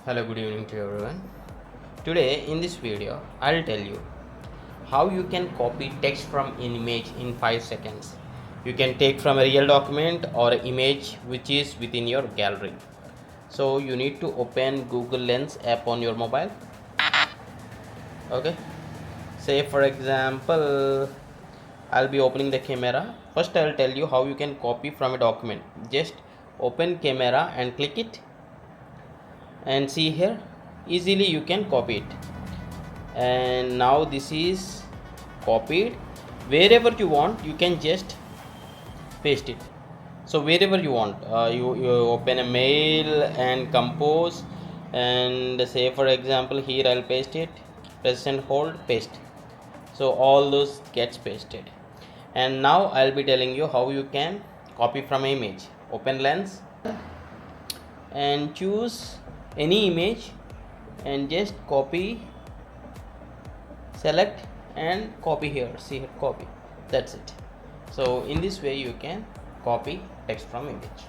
Hello, good evening to everyone. Today in this video I'll tell you how you can copy text from an image in 5 seconds. You can take from a real document or an image which is within your gallery. So you need to open Google Lens app on your mobile. Okay, say for example I'll be opening the camera. First I'll tell you how you can copy from a document. Just open camera and click it, and see here, easily you can copy it. And now this is copied. Wherever you want you can just paste it. So wherever you want, you open a mail and compose, and say for example here I'll paste it, press and hold, paste. So all those gets pasted. And now I'll be telling you how you can copy from image. Open Lens and choose any image and just copy, select and copy here. See here, copy. That's it. So in this way you can copy text from image.